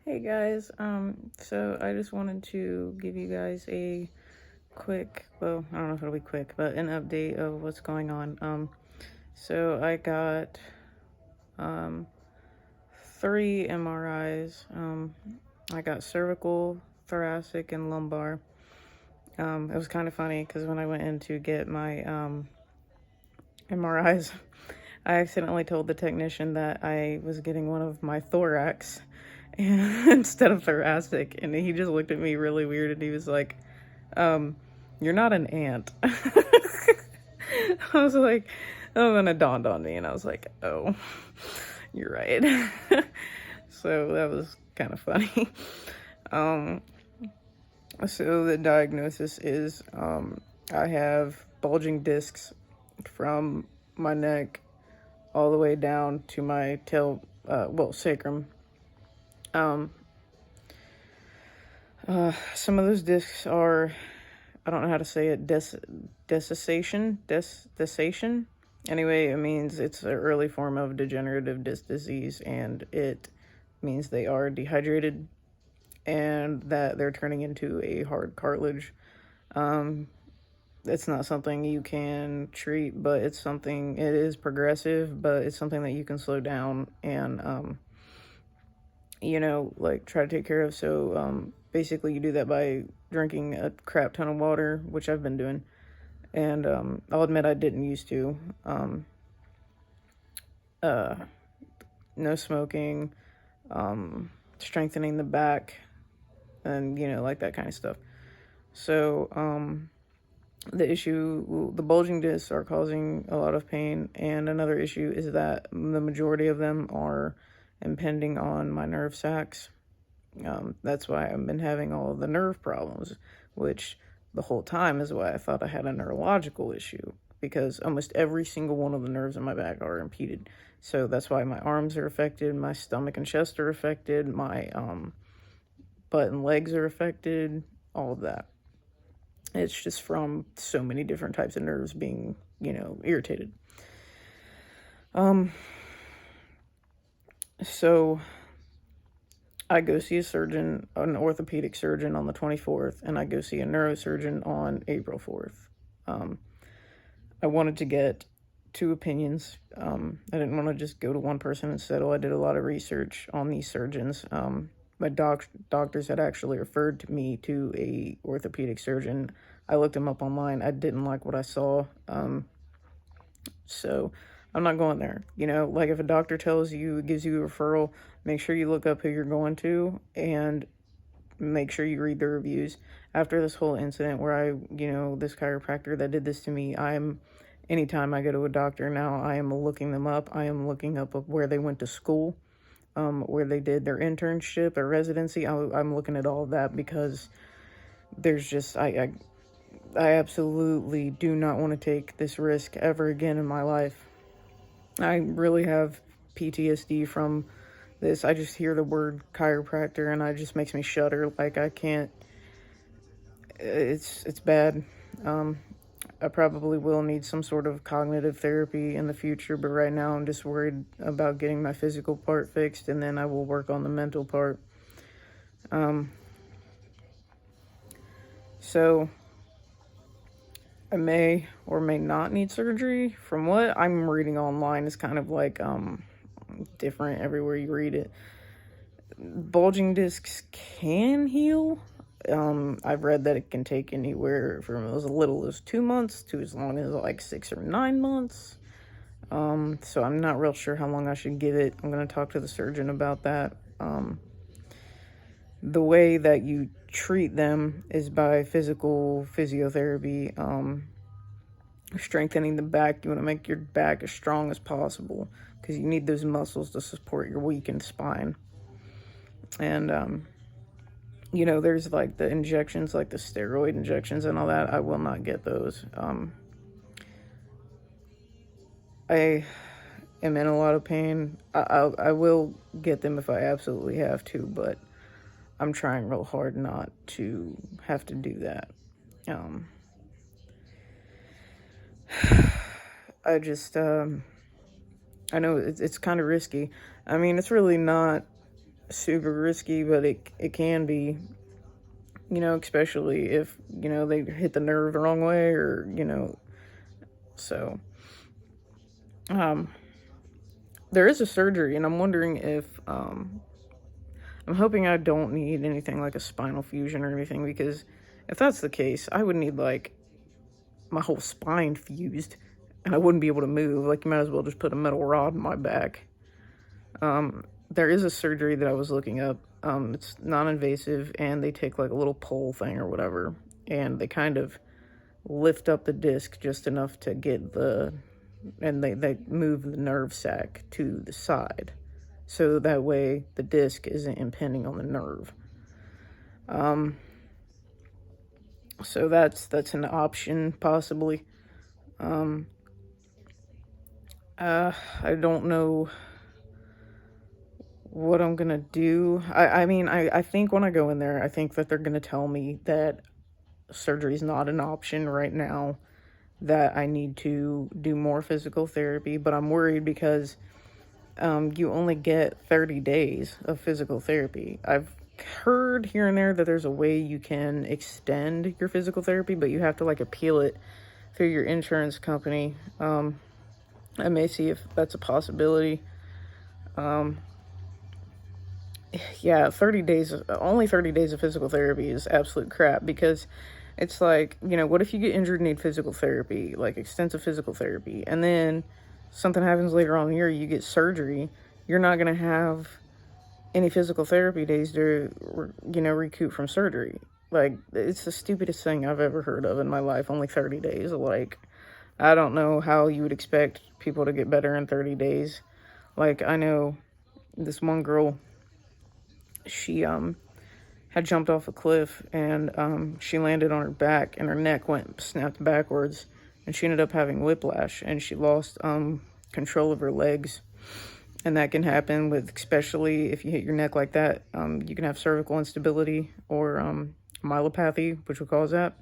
Hey guys, so I just wanted to give you guys a quick, well, I don't know if it'll be quick, but an update of what's going on. So I got, um, 3 MRIs. I got cervical, thoracic, and lumbar. It was kind of funny because when I went in to get my, MRIs, I accidentally told the technician that I was getting one of my thorax instead of thoracic, and he just looked at me really weird and he was like, you're not an ant. I was like, oh, then it dawned on me and I was like, oh, you're right. So that was kind of funny. Um, so the diagnosis is I have bulging discs from my neck all the way down to my tail, sacrum. Um, some of those discs are, I don't know how to say it, desiccation. Anyway, it means it's an early form of degenerative disc disease, and it means they are dehydrated and that they're turning into a hard cartilage. It's not something you can treat, but it is progressive, but it's something that you can slow down and, like try to take care of. So, basically, you do that by drinking a crap ton of water, which I've been doing. And, I'll admit I didn't used to. Uh, no smoking, strengthening the back, and, like that kind of stuff. So, the bulging discs are causing a lot of pain, and another issue is that the majority of them are impinging on my nerve sacs. That's why I've been having all of the nerve problems, which the whole time is why I thought I had a neurological issue, because almost every single one of the nerves in my back are impeded. So that's why my arms are affected, my stomach and chest are affected, my butt and legs are affected, all of that. It's just from so many different types of nerves being, irritated. So I go see a surgeon, an orthopedic surgeon on the 24th, and I go see a neurosurgeon on April 4th. I wanted to get two opinions. I didn't want to just go to one person and settle. I did a lot of research on these surgeons. My doctors had actually referred me to a orthopedic surgeon. I looked him up online. I didn't like what I saw. So I'm not going there. Like if a doctor gives you a referral, make sure you look up who you're going to and make sure you read the reviews. After this whole incident where this chiropractor that did this to me, anytime I go to a doctor now, I am looking them up. I am looking up where they went to school, where they did their internship, their residency. I'm looking at all of that because there's just, I absolutely do not want to take this risk ever again in my life. I really have PTSD from this. I just hear the word chiropractor and it just makes me shudder. Like I can't. It's bad. I probably will need some sort of cognitive therapy in the future, but right now I'm just worried about getting my physical part fixed, and then I will work on the mental part. So I may or may not need surgery. From what I'm reading online, it's kind of like different everywhere you read it. Bulging discs can heal. I've read that it can take anywhere from as little as 2 months to as long as like 6 or 9 months. So I'm not real sure how long I should give it. I'm going to talk to the surgeon about that. The way that you treat them is by physical physiotherapy, strengthening the back. You want to make your back as strong as possible because you need those muscles to support your weakened spine. And, there's like the injections, like the steroid injections and all that. I will not get those. I am in a lot of pain. I will get them if I absolutely have to, but I'm trying real hard not to have to do that. I just, I know it's kind of risky. I mean, it's really not super risky, but it can be, especially if, they hit the nerve the wrong way, or, so, um, there is a surgery, and I'm wondering if, I'm hoping I don't need anything like a spinal fusion or anything, because if that's the case, I would need, like, my whole spine fused, and I wouldn't be able to move. Like, you might as well just put a metal rod in my back. There is a surgery that I was looking up. It's non-invasive, and they take, like, a little pole thing or whatever, and they kind of lift up the disc just enough to get and they move the nerve sac to the side. So that way the disc isn't impinging on the nerve. So that's an option, possibly. I don't know what I'm gonna do. I mean, I think when I go in there, I think that they're gonna tell me that surgery is not an option right now, that I need to do more physical therapy, but I'm worried because you only get 30 days of physical therapy. I've heard here and there that there's a way you can extend your physical therapy, but you have to, like, appeal it through your insurance company. I may see if that's a possibility. Yeah, only 30 days of physical therapy is absolute crap, because it's like, what if you get injured and need physical therapy, like extensive physical therapy, and then something happens later on in the year, you get surgery, you're not going to have any physical therapy days to, recoup from surgery. Like, it's the stupidest thing I've ever heard of in my life, only 30 days. Like, I don't know how you would expect people to get better in 30 days. Like, I know this one girl, she had jumped off a cliff, and she landed on her back, and her neck snapped backwards, and she ended up having whiplash, and she lost control of her legs. And that can happen especially if you hit your neck like that. You can have cervical instability, or myelopathy, which will cause that.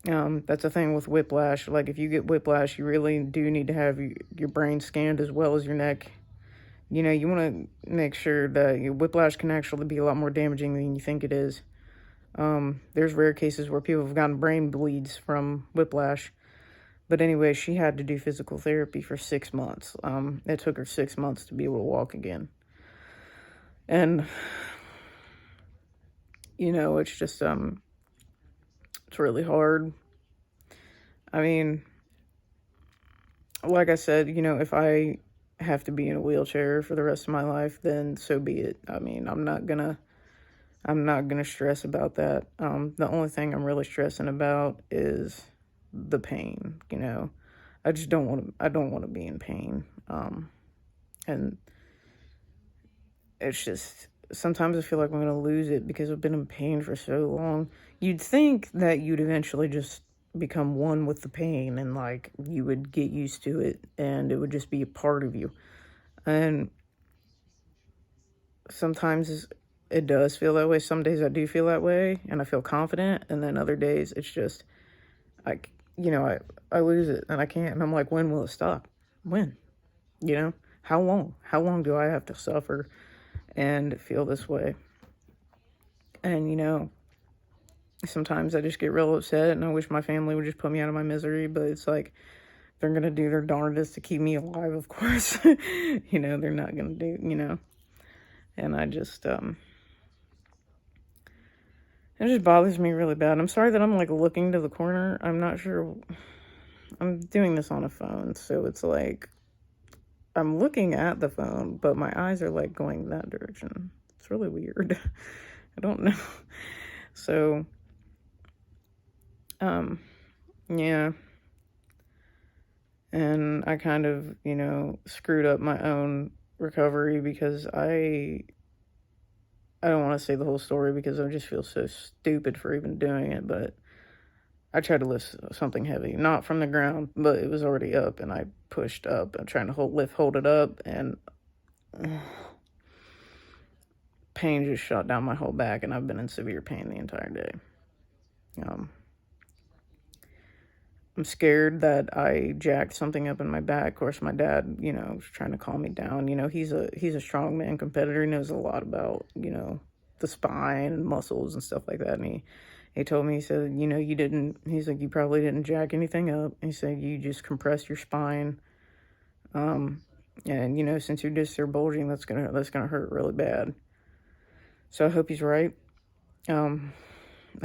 That's a thing with whiplash. Like, if you get whiplash, you really do need to have your brain scanned as well as your neck. You want to make sure that your whiplash can actually be a lot more damaging than you think it is. There's rare cases where people have gotten brain bleeds from whiplash. But anyway, she had to do physical therapy for 6 months. It took her 6 months to be able to walk again. And, it's just, it's really hard. I mean, like I said, if I have to be in a wheelchair for the rest of my life, then so be it. I mean, I'm not gonna stress about that. The only thing I'm really stressing about is the pain. I just I don't want to be in pain. And it's just, sometimes I feel like I'm gonna lose it because I've been in pain for so long. You'd think that you'd eventually just become one with the pain, and, like, you would get used to it, and it would just be a part of you. And sometimes it does feel that way. Some days I do feel that way, and I feel confident, and then other days it's just, like, I lose it, and I can't, and I'm like, when will it stop? When? How long? How long do I have to suffer and feel this way? And, sometimes I just get real upset, and I wish my family would just put me out of my misery, but it's like, they're going to do their darndest to keep me alive, of course. They're not going to do, and I just, it just bothers me really bad. I'm sorry that I'm, like, looking to the corner. I'm not sure. I'm doing this on a phone, so it's like, I'm looking at the phone, but my eyes are, like, going that direction. It's really weird. I don't know. So, yeah. And I kind of, screwed up my own recovery, because I don't want to say the whole story because I just feel so stupid for even doing it, but I tried to lift something heavy, not from the ground, but it was already up, and I pushed up and trying to hold it up, and pain just shot down my whole back, and I've been in severe pain the entire day. I'm scared that I jacked something up in my back. Of course, my dad, was trying to calm me down. He's a strongman competitor. He knows a lot about, the spine and muscles and stuff like that. And he told me, he said, he's like, you probably didn't jack anything up. He said, you just compressed your spine. And, since your discs are bulging, that's gonna hurt really bad. So I hope he's right. I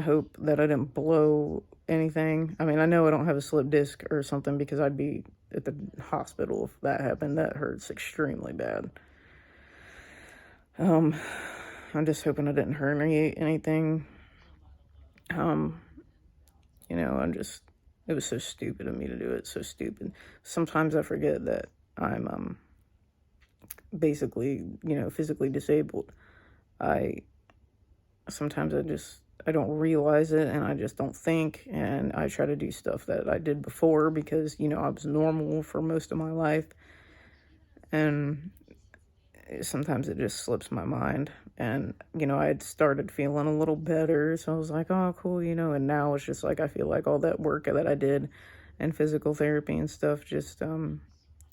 hope that I didn't blow anything. I mean, I know I don't have a slip disc or something because I'd be at the hospital if that happened. That hurts extremely bad. I'm just hoping I didn't hurt anything. It was so stupid of me to do it. So stupid. Sometimes I forget that I'm, basically, physically disabled. Sometimes I don't realize it, and I just don't think, and I try to do stuff that I did before because, I was normal for most of my life, and sometimes it just slips my mind, and, I had started feeling a little better, so I was like, oh, cool, and now it's just like, I feel like all that work that I did and physical therapy and stuff,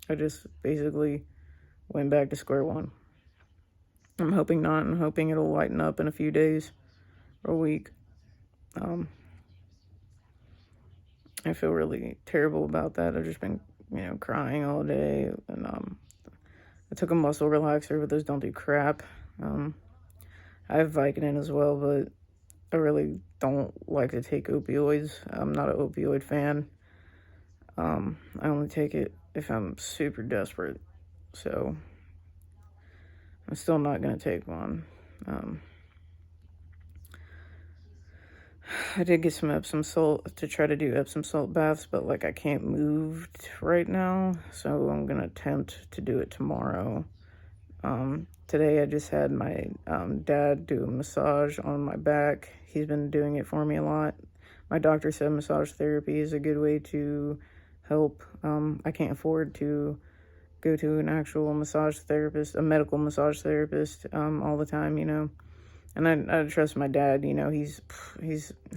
I just basically went back to square one. I'm hoping not. I'm hoping it'll lighten up in a few days or a week. I feel really terrible about that. I've just been, crying all day. And I took a muscle relaxer, but those don't do crap. I have Vicodin as well, but I really don't like to take opioids. I'm not an opioid fan. I only take it if I'm super desperate. So I'm still not going to take one. I did get some Epsom salt to try to do Epsom salt baths, but I can't move right now, so I'm going to attempt to do it tomorrow. Today I just had my dad do a massage on my back. He's been doing it for me a lot. My doctor said massage therapy is a good way to help. I can't afford to go to an actual massage therapist, a medical massage therapist, all the time, And I trust my dad, he's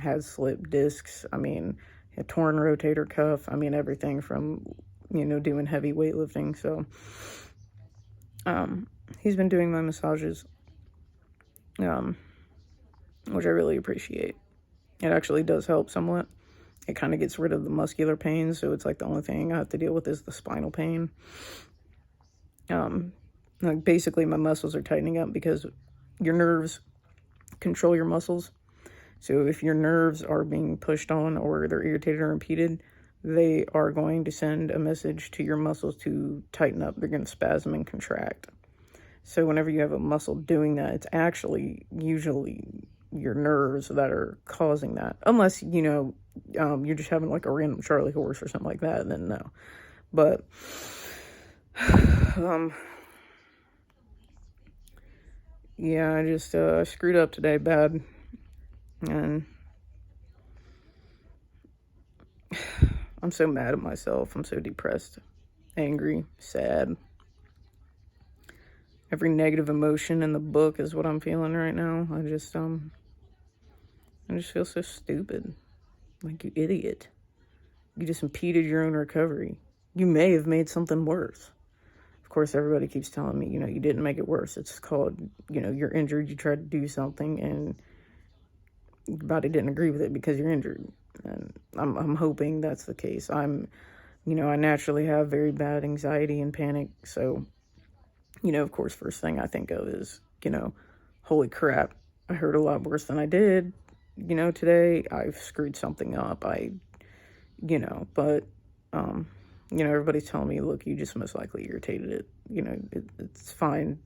had slip discs. I mean, a torn rotator cuff. I mean, everything from, doing heavy weightlifting. So, he's been doing my massages, which I really appreciate. It actually does help somewhat. It kind of gets rid of the muscular pain. So it's the only thing I have to deal with is the spinal pain. Basically my muscles are tightening up because your nerves control your muscles. So if your nerves are being pushed on or they're irritated or impeded, they are going to send a message to your muscles to tighten up. They're going to spasm and contract. So whenever you have a muscle doing that, it's actually usually your nerves that are causing that. Unless, you're just having a random Charlie horse or something like that, then no. But yeah, I just screwed up today bad, and I'm so mad at myself. I'm so depressed, angry, sad. Every negative emotion in the book is what I'm feeling right now. I just feel so stupid. You idiot. You just impeded your own recovery. You may have made something worse. Of course, everybody keeps telling me, you didn't make it worse. It's called, you're injured. You tried to do something and your body didn't agree with it because you're injured. And I'm hoping that's the case. I naturally have very bad anxiety and panic. So, of course, first thing I think of is, holy crap, I hurt a lot worse than I did. Today I've screwed something up. But, everybody's telling me, look, you just most likely irritated it. It's fine.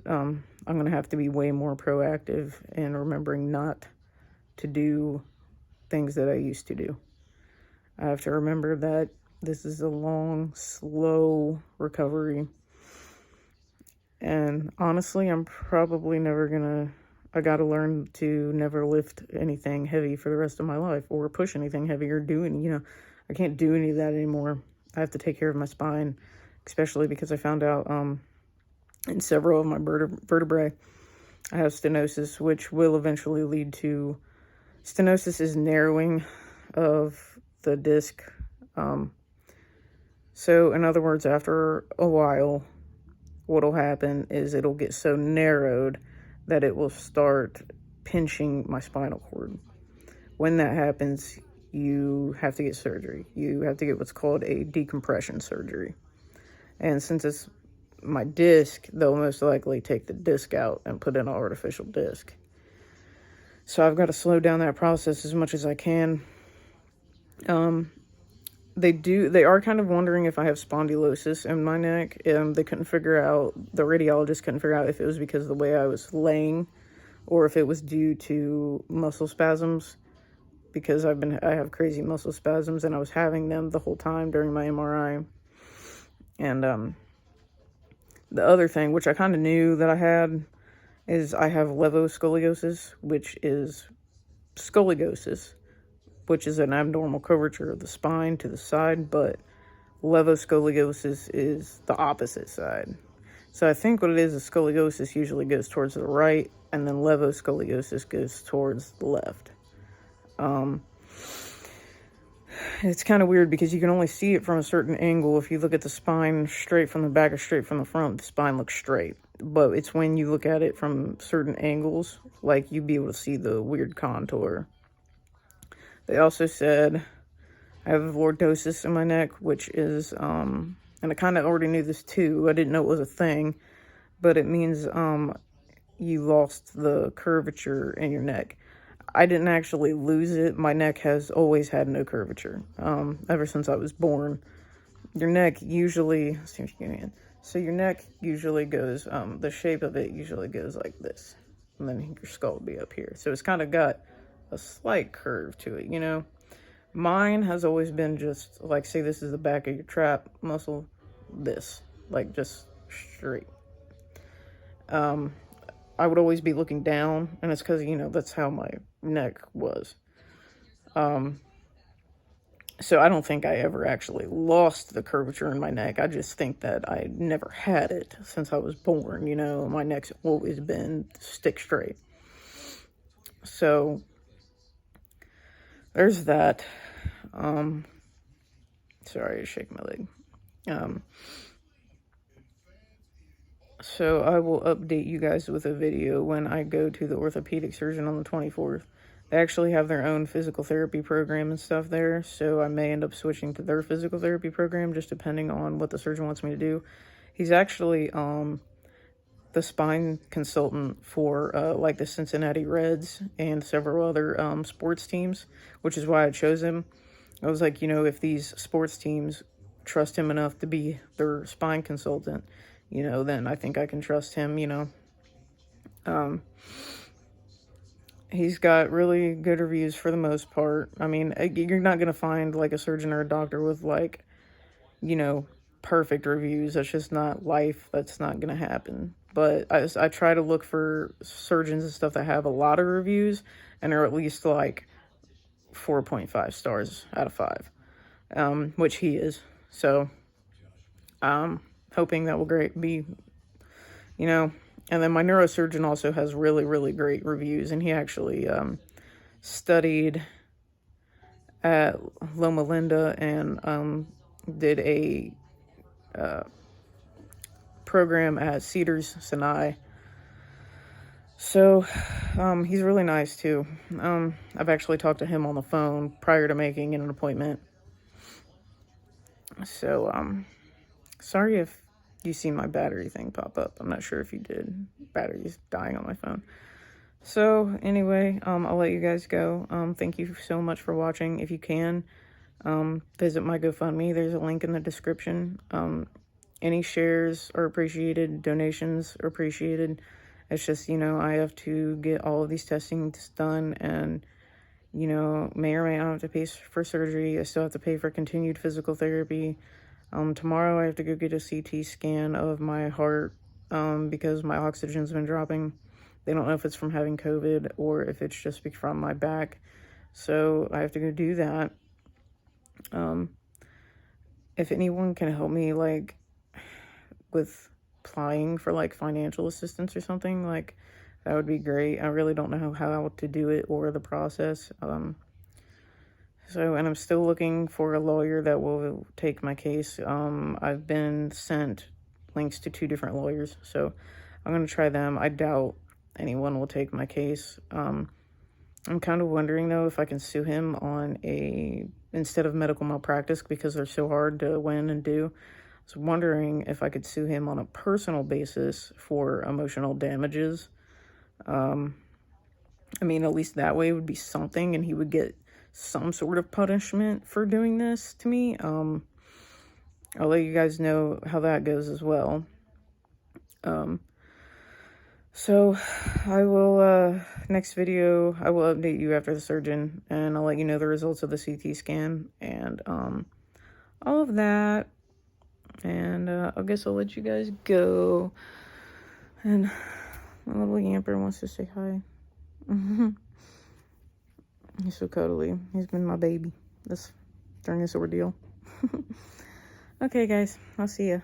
I'm going to have to be way more proactive in remembering not to do things that I used to do. I have to remember that this is a long, slow recovery. And honestly, I'm probably I got to learn to never lift anything heavy for the rest of my life or push anything heavy or I can't do any of that anymore. I have to take care of my spine, especially because I found out in several of my vertebrae, I have stenosis, which will eventually lead to... Stenosis is narrowing of the disc. So in other words, after a while, what'll happen is it'll get so narrowed that it will start pinching my spinal cord. When that happens, you have to get surgery. You have to get what's called a decompression surgery. And since it's my disc, they'll most likely take the disc out and put in an artificial disc. So I've got to slow down that process as much as I can. They are kind of wondering if I have spondylosis in my neck. They couldn't figure out, the radiologist couldn't figure out if it was because of the way I was laying or if it was due to muscle spasms, because I have crazy muscle spasms and I was having them the whole time during my MRI. And the other thing, which I kind of knew that I had, is I have levoscoliosis, which is scoliosis, which is an abnormal curvature of the spine to the side, but levoscoliosis is the opposite side. So I think what it is scoliosis usually goes towards the right, and then levoscoliosis goes towards the left. It's kind of weird because you can only see it from a certain angle. If you look at the spine straight from the back or straight from the front, the spine looks straight. But it's when you look at it from certain angles, like you'd be able to see the weird contour. They also said I have lordosis in my neck, which is, and I kind of already knew this too. I didn't know it was a thing, but it means you lost the curvature in your neck. I didn't actually lose it. My neck has always had no curvature, ever since I was born. Your neck usually, so your neck usually goes, the shape of it usually goes like this, and then your skull will be up here. So it's kind of got a slight curve to it, you know. Mine has always been just, like, say this is the back of your trap muscle, this, like, just straight. I would always be looking down, and it's because, you know, that's how my neck was. So I don't think I ever actually lost the curvature in my neck. I just think that I never had it since I was born, you know. My neck's always been stick straight. So there's that. Sorry, I shake my leg. So I will update you guys with a video when I go to the orthopedic surgeon on the 24th. They actually have their own physical therapy program and stuff there, so I may end up switching to their physical therapy program, just depending on what the surgeon wants me to do. He's actually the spine consultant for like the Cincinnati Reds and several other sports teams, which is why I chose him. I was like, you know, if these sports teams trust him enough to be their spine consultant, you know, then I think I can trust him, you know. He's got really good reviews for the most part. I mean, you're not going to find, like, a surgeon or a doctor with, like, you know, perfect reviews. That's just not life. That's not going to happen. But I try to look for surgeons and stuff that have a lot of reviews and are at least, like, 4.5 stars out of 5, which he is. So, hoping that will be, you know. And then my neurosurgeon also has really, really great reviews, and he actually studied at Loma Linda and did a program at Cedars-Sinai. So he's really nice too. I've actually talked to him on the phone prior to making an appointment. So sorry if you see my battery thing pop up. I'm not sure if you did. Battery's dying on my phone. So anyway, I'll let you guys go. Thank you so much for watching. If you can, visit my GoFundMe. There's a link in the description. Any shares are appreciated. Donations are appreciated. It's just, you know, I have to get all of these testings done, and, you know, may or may not have to pay for surgery. I still have to pay for continued physical therapy. Tomorrow I have to go get a CT scan of my heart, because my oxygen's been dropping. They don't know if it's from having COVID or if it's just from my back. So I have to go do that. If anyone can help me, like, with applying for, like, financial assistance or something, like, that would be great. I really don't know how to do it or the process. So, and I'm still looking for a lawyer that will take my case. I've been sent links to 2 different lawyers, so I'm going to try them. I doubt anyone will take my case. I'm kind of wondering, though, if I can sue him on instead of medical malpractice, because they're so hard to win and do. I was wondering if I could sue him on a personal basis for emotional damages. I mean, at least that way it would be something, and he would get some sort of punishment for doing this to me. I'll let you guys know how that goes as well. So I will, next video, I will update you after the surgeon, and I'll let you know the results of the CT scan, and, all of that, and, I guess I'll let you guys go, and my little Yamper wants to say hi. He's so cuddly. He's been my baby during this ordeal. Okay, guys, I'll see ya.